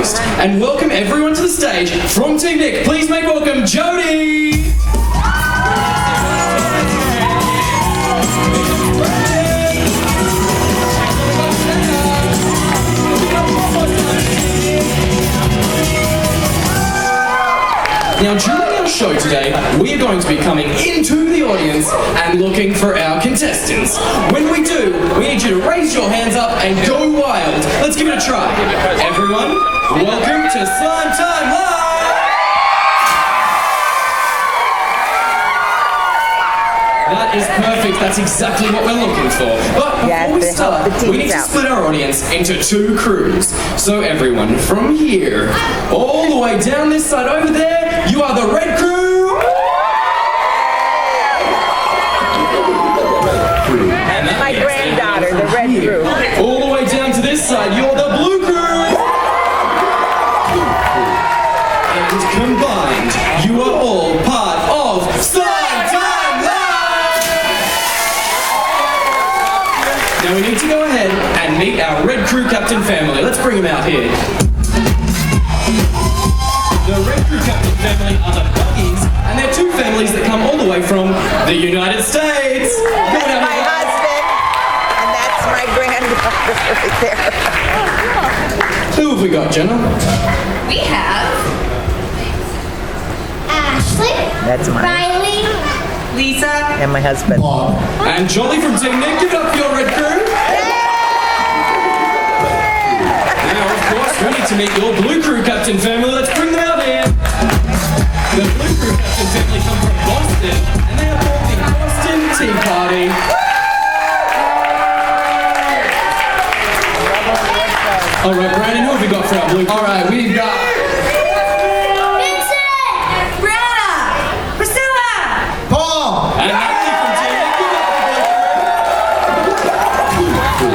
host and welcome everyone to the stage from Team Nick. Please make welcome Jody. Now, during our show today, we are going to be coming into the audience and looking for our contestants. When we do, we need you to raise your hands up and go wild. Let's give it a try. Everyone, welcome to Slime Time Live! That is perfect. That's exactly what we're looking for. But before we start, we need to split our audience into two crews. So everyone, from here, all the way down this side over there, you are the red crew. And that's my granddaughter, the red crew. All the way down to this side, you're the blue crew. And combined, you are all part of Slime Time Live! Now we need to go ahead and meet our red crew captain family. Let's bring them out here. The red crew captain family are the Buggies, and they're two families that come all the way from the United States. That's my husband, and that's my granddaughter right there. Who have we got, Jenna? We have Ashlee, That's mine. Riley, Lisa, And my husband. Bob. And Jolly from Team Nick. Give it up for your red crew. Now, of course, we need to meet your blue crew captain family. Let's bring them out here. The blue crew captain family come from Boston, and they are called the Boston Tea Party. All right, Brandon, who have we got for our blue crew? All right, we've got Vincent, Brianna, Priscilla, Paul! and Ashley from Team Nick. Give it up for the blue crew.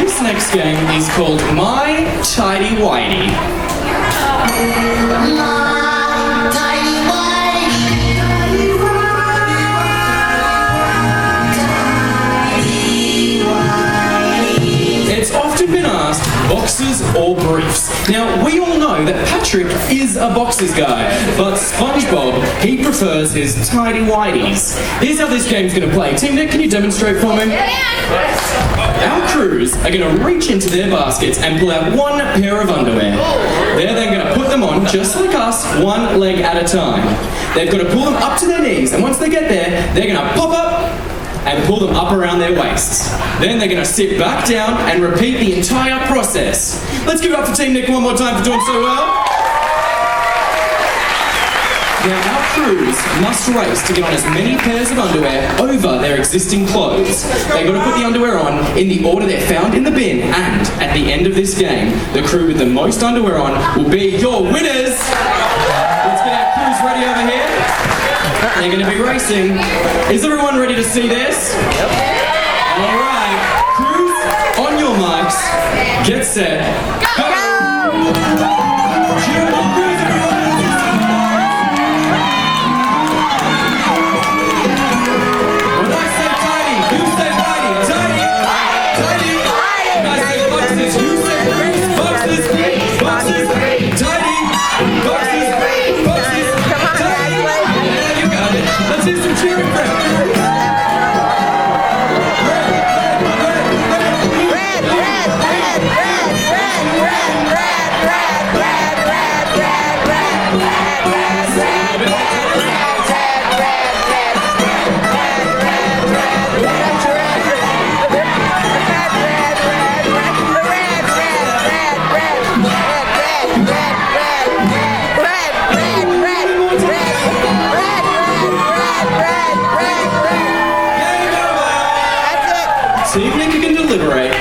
This next game is called My Tidy Whitey. It's often been asked, boxers or briefs? Now, we all know that Patrick is a boxers guy, but SpongeBob, he prefers his tidy whities. Here's how this game's gonna play. Team Nick, can you demonstrate for me? Our crews are going to reach into their baskets and pull out one pair of underwear. They're then going to put them on, just like us, one leg at a time. They've got to pull them up to their knees, and once they get there, they're going to pop up and pull them up around their waists. Then they're going to sit back down and repeat the entire process. Let's give it up for Team Nick one more time for doing so well. Now, our crews must race to get on as many pairs of underwear over their existing clothes. They've got to put the underwear on in the order they're found in the bin, and at the end of this game, the crew with the most underwear on will be your winners. Let's get our crews ready over here. They're going to be racing. Is everyone ready to see this? Yep. All right, crews, on your mics, get set, go! Cheer up, crews, everyone!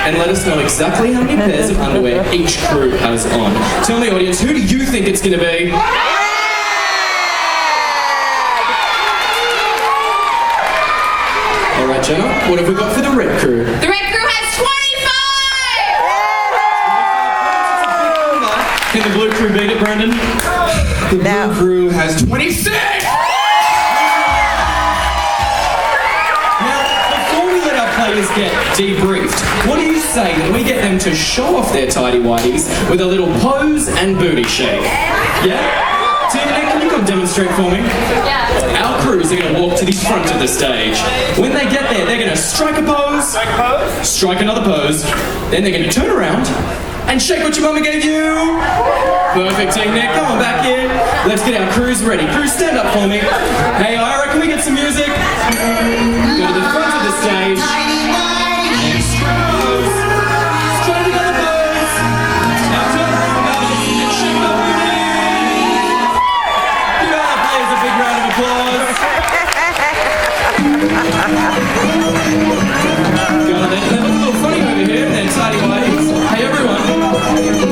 And let us know exactly how many pairs of underwear each crew has on. Tell the audience, who do you think it's going to be? All right, Jenna, what have we got for the red crew? the red crew has 25! Can the blue crew beat it, Brandon? The blue crew has 26! players get debriefed, what do you say that we get them to show off their tidy-whities with a little pose and booty shake? Yeah? Team Nick, can you come demonstrate for me? Yeah. Our crews are going to walk to the front of the stage. When they get there, they're going to strike a pose, strike another pose, then they're going to turn around and shake what your mama gave you. Perfect, Team Nick. Come on back here. Let's get our crews ready. Crews, stand up for me. Hey, Ira, can we get some music? Go to the front of the stage. And strike a pose. Strike another pose. Now turn around, guys, and shake the booty. Give our players a big round of applause. God, they look a little funny over here in their tidy whities. Hey, everyone.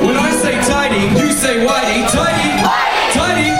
When I say tidy, you say whitey. Tidy. Tidy.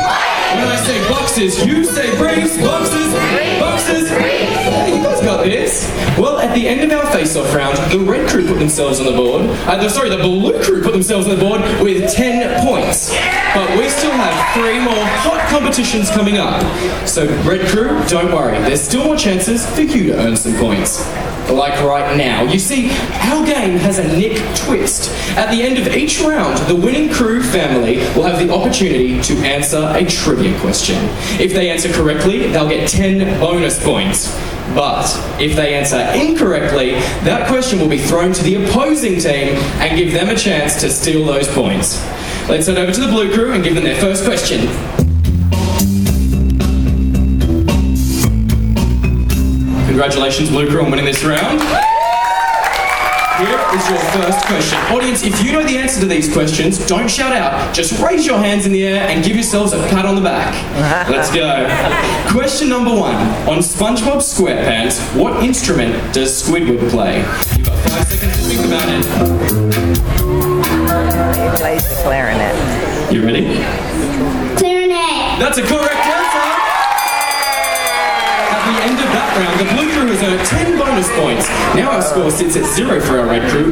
When I say boxes, you say briefs. Boxes. Boxes. Hey, you guys got this. Well, at the end of our face-off round, the red crew put themselves on the board. The blue crew put themselves on the board with 10 points. But we still have 3 more hot competitions coming up. So, red crew, don't worry. There's still more chances for you to earn some points. Like right now. You see, our game has a Nick twist. At the end of each round, the winning crew family will have the opportunity to answer a trivia question. If they answer correctly, they'll get 10 bonus points. But if they answer incorrectly, that question will be thrown to the opposing team and give them a chance to steal those points. Let's head over to the blue crew and give them their first question. Congratulations, Blue Crew, on winning this round. Here is your first question. Audience, if you know the answer to these questions, don't shout out. Just raise your hands in the air and give yourselves a pat on the back. Let's go. Question number 1. On SpongeBob SquarePants, what instrument does Squidward play? You've got 5 seconds to think about it. He plays the clarinet. You ready? Clarinet. That's a correct answer. At the end of that round, the blue crew has earned 10 bonus points. Now our score sits at 0 for our red crew.